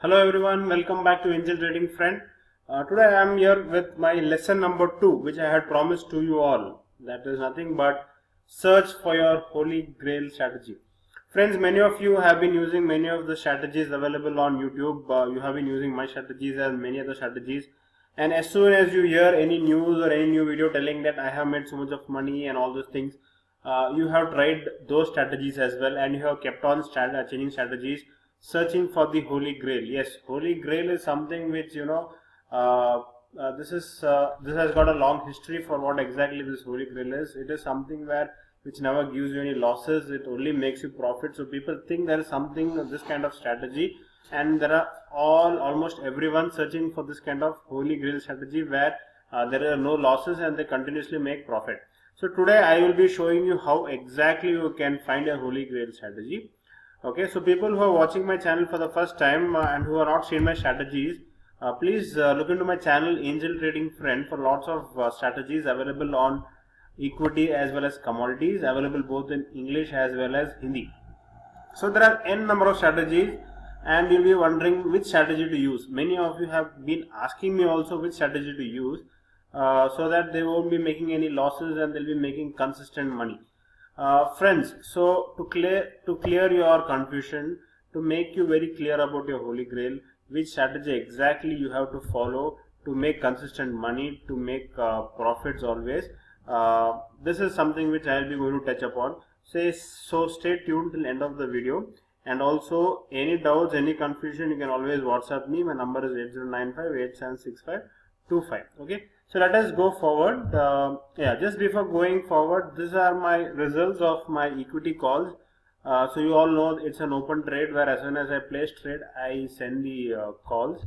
Hello everyone, welcome back to Angel Trading Friend. Today I am here with my lesson number 2, which I had promised to you all. That is nothing but search for your holy grail strategy. Friends, many of you have been using many of the strategies available on YouTube. You have been using my strategies and many other strategies. And as soon as you hear any news or any new video telling that I have made so much of money and all those things, you have tried those strategies as well, and you have kept on changing strategies, searching for the holy grail. Yes, holy grail is something which this has got a long history for what exactly this holy grail is. It is something which never gives you any losses. It only makes you profit. So people think there is something this kind of strategy, and there are almost everyone searching for this kind of holy grail strategy where there are no losses and they continuously make profit. So today I will be showing you how exactly you can find a holy grail strategy. Okay, so people who are watching my channel for the first time and who are not seen my strategies, please look into my channel Angel Trading Friend for lots of strategies available on equity as well as commodities, available both in English as well as Hindi. So there are n number of strategies, and you'll be wondering which strategy to use. Many of you have been asking me also which strategy to use, so that they won't be making any losses and they'll be making consistent money. Friends, so to clear your confusion, to make you very clear about your holy grail, which strategy exactly you have to follow to make consistent money, to make profits always, this is something which I will be going to touch upon. So stay tuned till end of the video. And also, any doubts, any confusion, you can always WhatsApp me. My number is 8095876525. Okay. So let us go forward. Just before going forward, these are my results of my equity calls. So you all know it's an open trade where as soon as I place trade, I send the calls.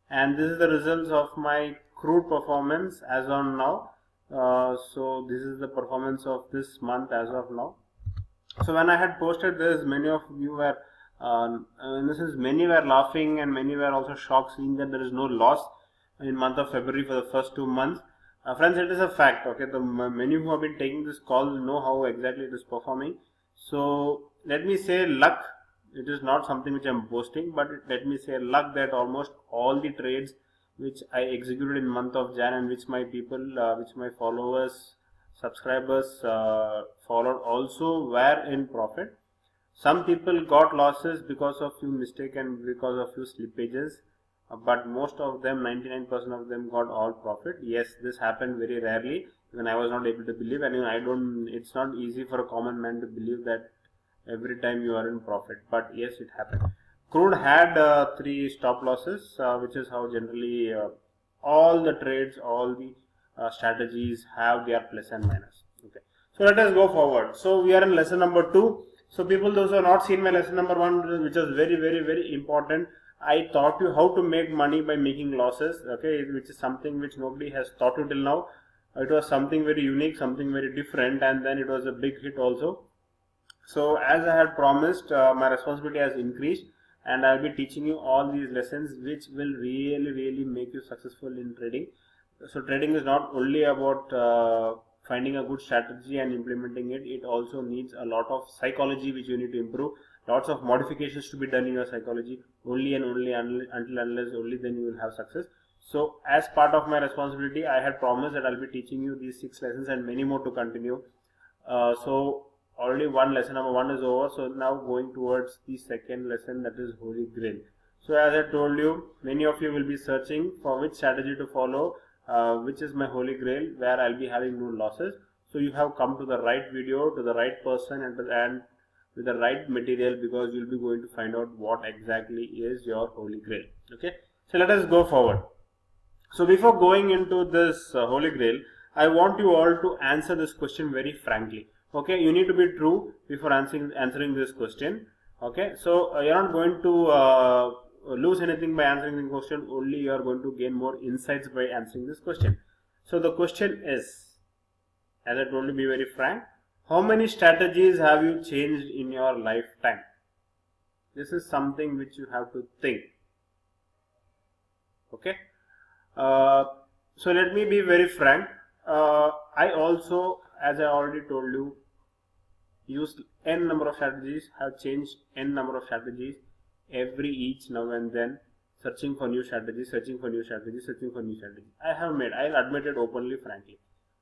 And this is the results of my crude performance as on now. So this is the performance of this month as of now. So when I had posted this, many of you were, many were laughing and many were also shocked seeing that there is no loss in month of February for the first 2 months. Friends, it is a fact. Okay, the many who have been taking this call know how exactly it is performing. So let me say luck. It is not something which I am boasting, but let me say luck that almost all the trades which I executed in month of Jan and which my people, which my followers, subscribers followed also were in profit. Some people got losses because of few mistakes and because of few slippages. But most of them, 99% of them, got all profit. Yes, this happened very rarely. Even I was not able to believe, and it's not easy for a common man to believe that every time you are in profit. But yes, it happened. Crude had 3 stop losses, which is how generally all the trades, all the strategies have their plus and minus. Okay. So let us go forward. So we are in lesson number 2. So people, those who have not seen my lesson number 1, which is very, very, very important. I taught you how to make money by making losses, okay, which is something which nobody has taught you till now. It was something very unique, something very different, and then it was a big hit also. So as I had promised, my responsibility has increased, and I will be teaching you all these lessons which will really, really make you successful in trading. So trading is not only about finding a good strategy and implementing it. It also needs a lot of psychology which you need to improve. Lots of modifications to be done in your psychology, only and only unless only then you will have success. So as part of my responsibility, I had promised that I'll be teaching you these 6 lessons and many more to continue. So already lesson number 1 is over. So now going towards the second lesson, that is holy grail. So as I told you, many of you will be searching for which strategy to follow, which is my holy grail, where I'll be having no losses. So you have come to the right video, to the right person, and with the right material, because you'll be going to find out what exactly is your holy grail. Okay, so let us go forward. So before going into this holy grail, I want you all to answer this question very frankly. Okay, you need to be true before answering this question. Okay, so you're not going to lose anything by answering the question, only you are going to gain more insights by answering this question. So the question is, as I told you, be very frank. How many strategies have you changed in your lifetime? This is something which you have to think. Okay. So let me be very frank. I also, as I already told you, used n number of strategies, have changed n number of strategies each now and then. searching for new strategy, searching for new strategy, searching for new strategy. I have made, I'll admit it openly, frankly.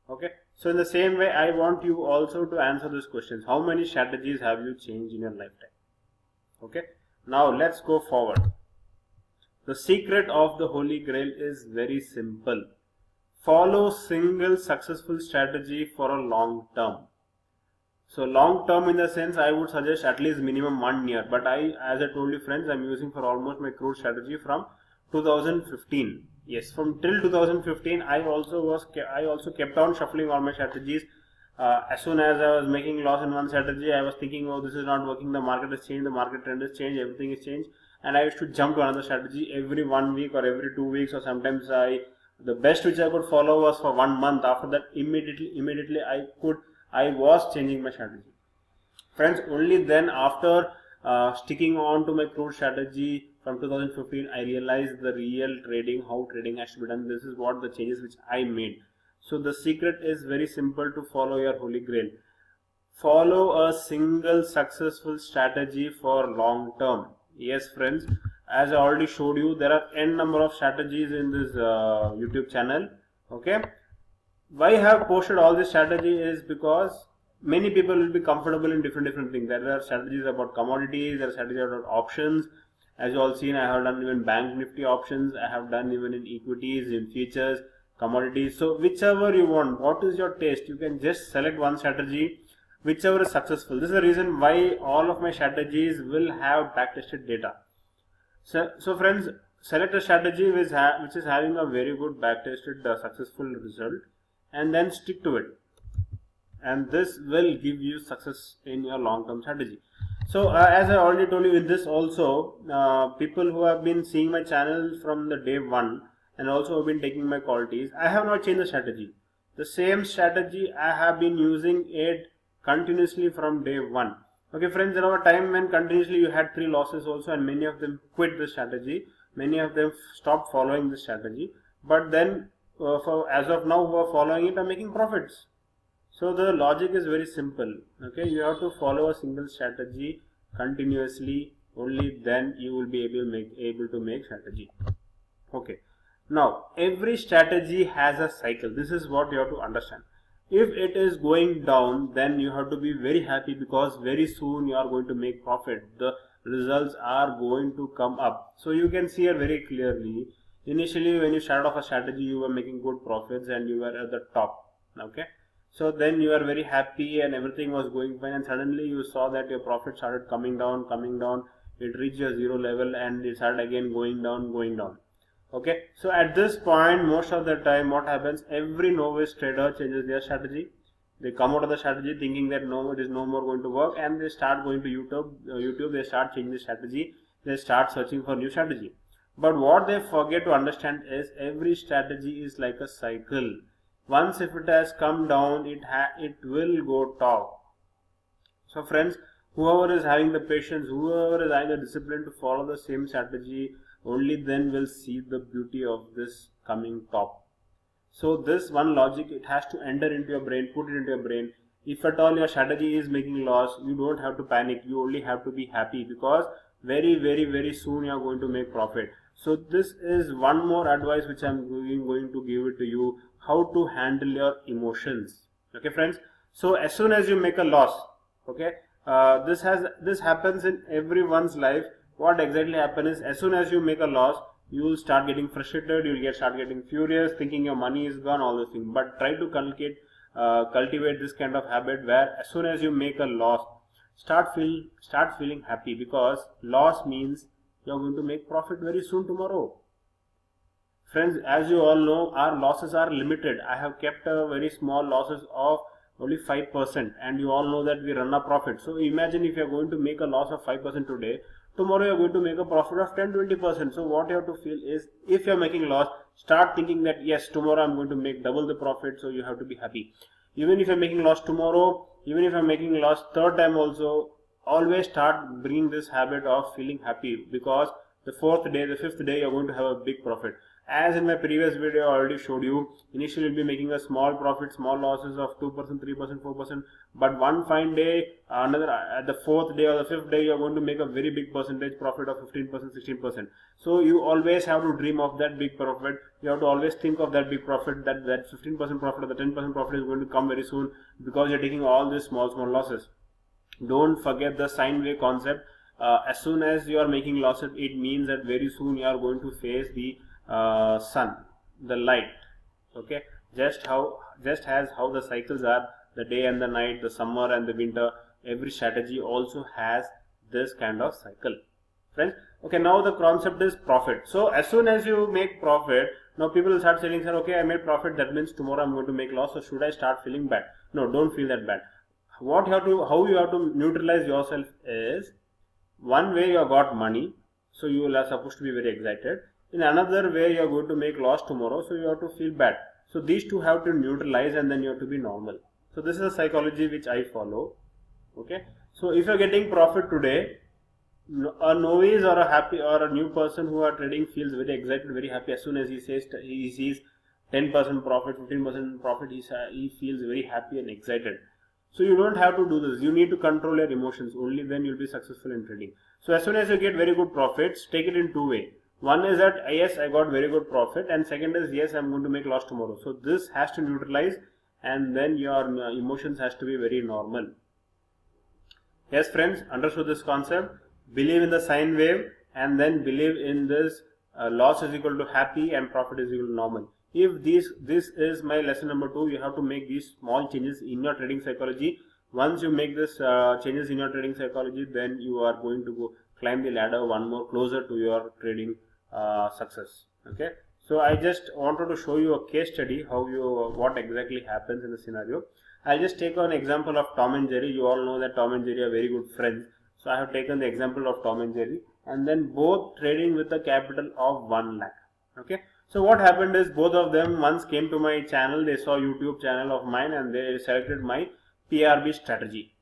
Okay, so in the same way, I want you also to answer these questions. How many strategies have you changed in your lifetime? Okay, now let's go forward. The secret of the Holy Grail is very simple. Follow single successful strategy for a long term. So long term in the sense, I would suggest at least minimum 1 year. But as I told you friends, I'm using for almost my crude strategy from 2015. Yes, from till 2015, I also kept on shuffling all my strategies. As soon as I was making loss in one strategy, I was thinking, oh, this is not working. The market has changed. The market trend has changed. Everything is changed, and I used to jump to another strategy every 1 week or every 2 weeks, or sometimes the best which I could follow was for 1 month. After that, immediately I was changing my strategy. Friends, only then after sticking on to my crude strategy from 2015, I realized the real trading, how trading has to be done. This is what the changes which I made. So the secret is very simple to follow your Holy Grail. Follow a single successful strategy for long term. Yes friends, as I already showed you, there are n number of strategies in this YouTube channel. Okay, why I have posted all this strategy is because many people will be comfortable in different things. There are strategies about commodities, there are strategies about options. As you all seen, I have done even bank nifty options, I have done even in equities, in futures, commodities. So whichever you want, what is your taste, you can just select one strategy, whichever is successful. This is the reason why all of my strategies will have backtested data. So friends, select a strategy which is having a very good backtested successful result, and then stick to it, and this will give you success in your long-term strategy. So as I already told you, with this also, people who have been seeing my channel from the day one and also have been taking my qualities, I have not changed the strategy. The same strategy I have been using it continuously from day one. Okay friends, there was a time when continuously you had 3 losses also, and many of them quit the strategy, many of them stopped following the strategy, but then as of now who are following it are making profits. So the logic is very simple. Okay, you have to follow a single strategy continuously, only then you will be able to make strategy. Okay, now every strategy has a cycle. This is what you have to understand. If it is going down, then you have to be very happy, because very soon you are going to make profit. The results are going to come up. So you can see here very clearly, initially when you started off a strategy, you were making good profits and you were at the top. Okay, so then you are very happy and everything was going fine, and suddenly you saw that your profit started coming down, it reached a zero level and it started again going down. Okay, so at this point, most of the time what happens, every novice trader changes their strategy. They come out of the strategy thinking that no, it is no more going to work, and they start going to YouTube, they start changing the strategy, they start searching for new strategy. But what they forget to understand is every strategy is like a cycle. Once if it has come down, it will go top. So friends, whoever is having the patience, whoever is having the discipline to follow the same strategy, only then will see the beauty of this coming top. So this one logic, it has to enter into your brain, put it into your brain. If at all your strategy is making loss, you don't have to panic, you only have to be happy, because very soon you are going to make profit. So this is one more advice which I am going to give it to you, how to handle your emotions. Okay friends, so as soon as you make a loss, okay, this happens in everyone's life. What exactly happens is, as soon as you make a loss, you will start getting frustrated, you will start getting furious, thinking your money is gone, all those things. But try to cultivate this kind of habit, where as soon as you make a loss, start feeling happy, because loss means you are going to make profit very soon tomorrow. Friends, as you all know, our losses are limited. I have kept a very small losses of only 5%, and you all know that we run a profit. So imagine if you are going to make a loss of 5% today, tomorrow you are going to make a profit of 10-20%. So what you have to feel is, if you are making loss, start thinking that yes, tomorrow I am going to make double the profit. So you have to be happy. Even if you are making loss tomorrow, even if you are making loss third time also, always start bringing this habit of feeling happy, because the 4th day, the 5th day, you are going to have a big profit. As in my previous video, I already showed you, initially you'll be making a small profit, small losses of 2%, 3%, 4%, but one fine day, at the 4th day or the 5th day, you're going to make a very big percentage profit of 15%, 16%. So you always have to dream of that big profit. You have to always think of that big profit, that 15% profit or the 10% profit is going to come very soon, because you're taking all these small losses. Don't forget the sine wave concept. As soon as you are making losses, it means that very soon you are going to face the sun, the light. Okay, just as how the cycles are, the day and the night, the summer and the winter, every strategy also has this kind of cycle, friends. Okay, now the concept is profit. So as soon as you make profit, now people will start saying, sir, okay, I made profit, that means tomorrow I'm going to make loss, so should I start feeling bad? No, don't feel that bad. How you have to neutralize yourself is, one way you have got money, so you are supposed to be very excited. In another way, you are going to make loss tomorrow, so you have to feel bad. So these two have to neutralize, and then you have to be normal. So this is a psychology which I follow. Okay. So if you are getting profit today, a novice or a happy or a new person who are trading feels very excited, very happy. As soon as he sees 10% profit, 15% profit, he feels very happy and excited. So you don't have to do this. You need to control your emotions. Only then you'll be successful in trading. So as soon as you get very good profits, take it in two ways. One is that, yes, I got very good profit, and second is, yes, I'm going to make loss tomorrow. So this has to neutralize, and then your emotions has to be very normal. Yes, friends, understood this concept? Believe in the sine wave, and then believe in this loss is equal to happy and profit is equal to normal. If this is my lesson number 2, you have to make these small changes in your trading psychology. Once you make this changes in your trading psychology, then you are going to go climb the ladder one more closer to your trading success. Okay, so I just wanted to show you a case study what exactly happens in the scenario. I'll just take an example of Tom and Jerry. You all know that Tom and Jerry are very good friends. So I have taken the example of Tom and Jerry, and then both trading with a capital of 1 lakh. Okay. So what happened is, both of them once came to my channel, they saw YouTube channel of mine, and they selected my PRB strategy.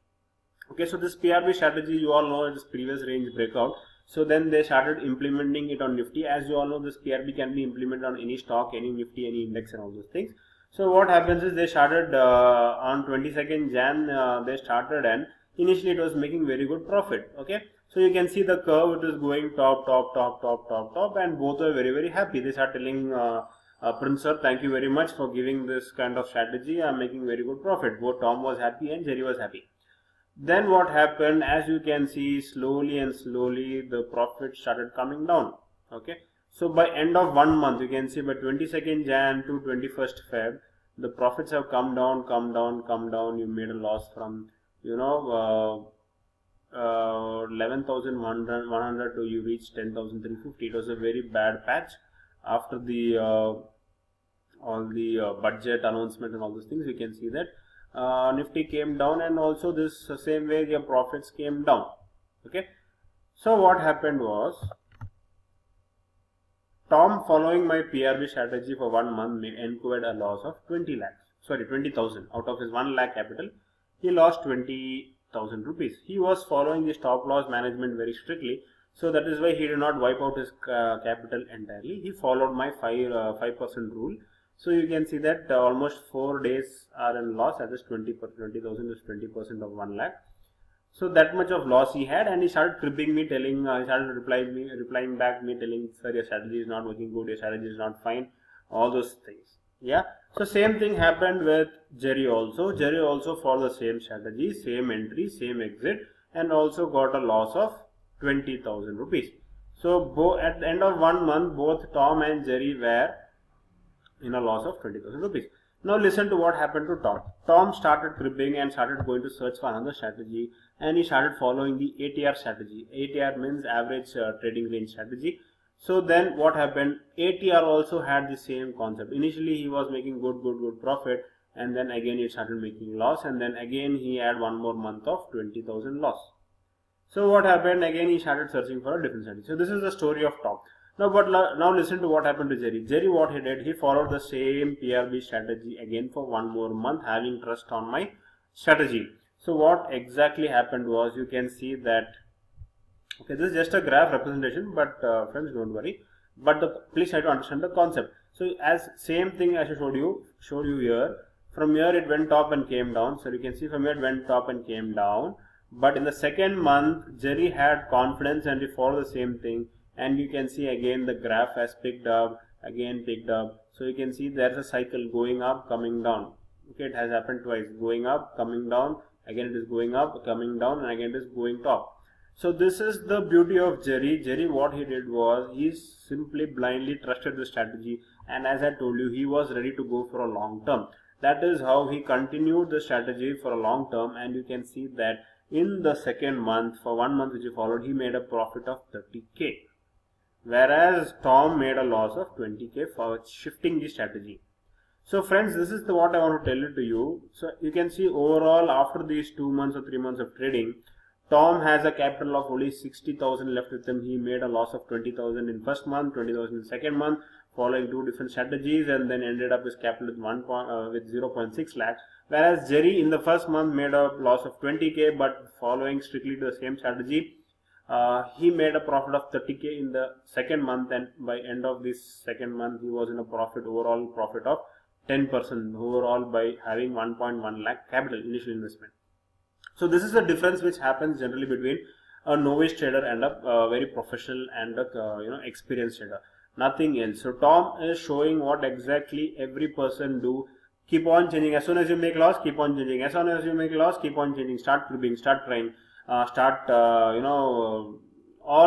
Okay, so this PRB strategy, you all know, is previous range breakout. So then they started implementing it on Nifty. As you all know, this PRB can be implemented on any stock, any Nifty, any index and all those things. So what happens is, they started on 22nd Jan, they started, and initially it was making very good profit. Okay. So you can see the curve, it is going top, and both are very, very happy. They start telling Prince sir, thank you very much for giving this kind of strategy. I'm making very good profit. Both Tom was happy and Jerry was happy. Then what happened, as you can see, slowly the profit started coming down. Okay. So by end of 1 month, you can see by 22nd Jan to 21st Feb, the profits have come down. You made a loss from, 11,100 to you reach 10,350. It was a very bad patch after the all the budget announcement and all those things. You can see that Nifty came down, and also this same way your profits came down. Okay. So what happened was, Tom, following my PRB strategy for 1 month, incurred a loss of 20,000 out of his 1 lakh capital. He lost 20,000 rupees. He was following the stop loss management very strictly, so that is why he did not wipe out his capital entirely. He followed my 5% rule. So you can see that almost 4 days are in loss. That is 20,000 is 20% of 1 lakh. So that much of loss he had, and he started cribbing me, telling, he started replying back me, telling, sir, your strategy is not working good, your strategy is not fine, all those things. Yeah. So same thing happened with Jerry also. Jerry also followed the same strategy, same entry, same exit, and also got a loss of 20,000 rupees. So at the end of 1 month, both Tom and Jerry were in a loss of 20,000 rupees. Now listen to what happened to Tom. Tom started cribbing and started going to search for another strategy, and he started following the ATR strategy. ATR means average trading range strategy. So then what happened, ATR also had the same concept. Initially he was making good profit, and then again he started making loss, and then again he had 1 more month of 20,000 loss. So what happened, again he started searching for a different strategy. So this is the story of Tom. Now listen to what happened to Jerry. Jerry, what he did, he followed the same PRB strategy again for 1 more month, having trust on my strategy. So what exactly happened was, you can see that, okay, this is just a graph representation, but friends, don't worry. but please try to understand the concept. So as same thing as I showed you here, from here it went up and came down. So you can see from here it went up and came down, but in the second month Jerry had confidence and he followed the same thing, and you can see again the graph has picked up, again picked up. So you can see there's a cycle going up, coming down. Okay, it has happened twice, going up, coming down, again it is going up, coming down, and again it is going top. So this is the beauty of Jerry. Jerry, what he did was he simply blindly trusted the strategy, and as I told you, he was ready to go for a long term. That is how he continued the strategy for a long term, and you can see that in the second month, for 1 month which he followed, he made a profit of 30k, whereas Tom made a loss of 20k for shifting the strategy. So friends, this is what I want to tell to you. So you can see overall after these 2 months or 3 months of trading, Tom has a capital of only 60,000 left with him. He made a loss of 20,000 in first month, 20,000 in second month, following 2 different strategies, and then ended up his capital with 0.6 lakh. Whereas Jerry in the first month made a loss of 20k, but following strictly the same strategy, he made a profit of 30k in the second month, and by end of this second month he was in a profit, overall profit of 10% overall by having 1.1 lakh capital initial investment. So this is the difference which happens generally between a novice trader and a very professional and a experienced trader. Nothing else. So Tom is showing what exactly every person do. Keep on changing. As soon as you make loss, keep on changing. As soon as you make loss, keep on changing. Start cribbing, start trying, all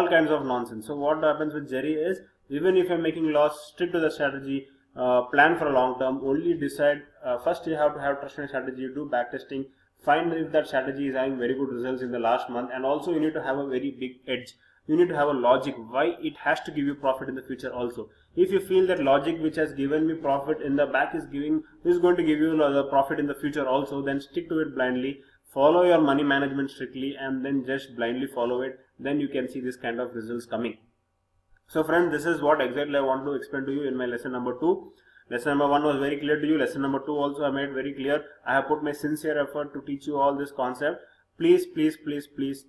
kinds of nonsense. So what happens with Jerry is, even if you're making loss, stick to the strategy. Plan for a long term. Only decide. First you have to have trust in strategy. Do back testing. Find if that strategy is having very good results in the last month, and also you need to have a very big edge. You need to have a logic why it has to give you profit in the future also. If you feel that logic which has given me profit in the back is going to give you the profit in the future also, then stick to it blindly. Follow your money management strictly, and then just blindly follow it. Then you can see this kind of results coming. So friends, this is what exactly I want to explain to you in my lesson number 2. Lesson number 1 was very clear to you. Lesson number 2 also I made very clear. I have put my sincere effort to teach you all this concept. Please, please, please, please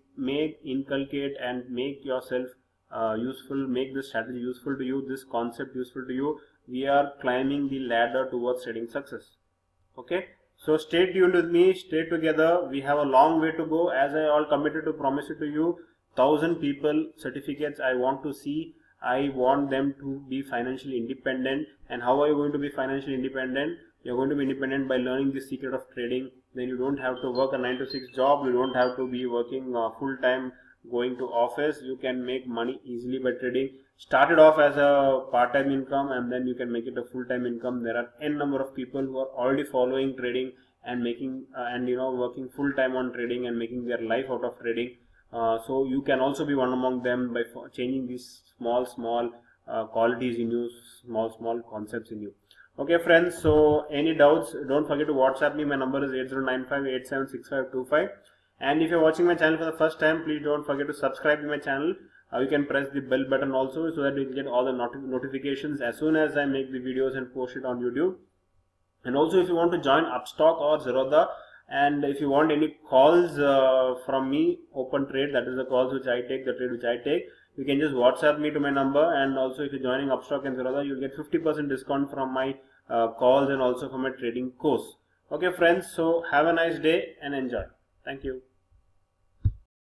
inculcate and make yourself useful. Make this strategy useful to you. This concept useful to you. We are climbing the ladder towards trading success. Okay. So stay tuned with me. Stay together. We have a long way to go. As I all committed to promise it to you, 1,000 people certificates I want to see. I want them to be financially independent. And how are you going to be financially independent? You're going to be independent by learning the secret of trading. Then you don't have to work a 9 to 6 job. You don't have to be working full time, going to office. You can make money easily by trading. Start it off as a part-time income, and then you can make it a full-time income. There are n number of people who are already following trading and making working full-time on trading and making their life out of trading. So you can also be one among them by changing these small qualities in you, small concepts in you. Okay friends, so any doubts, don't forget to WhatsApp me. My number is 8095876525, and if you're watching my channel for the first time, please don't forget to subscribe to my channel. You can press the bell button also, so that you can get all the notifications as soon as I make the videos and post it on YouTube. And also, if you want to join Upstock or Zerodha, and if you want any calls from me, open trade, that is the calls which I take, the trade which I take, you can just WhatsApp me to my number. And also, if you're joining Upstock and Zerodha, you'll get 50% discount from my calls and also from my trading course. Okay friends, so have a nice day and enjoy. Thank you.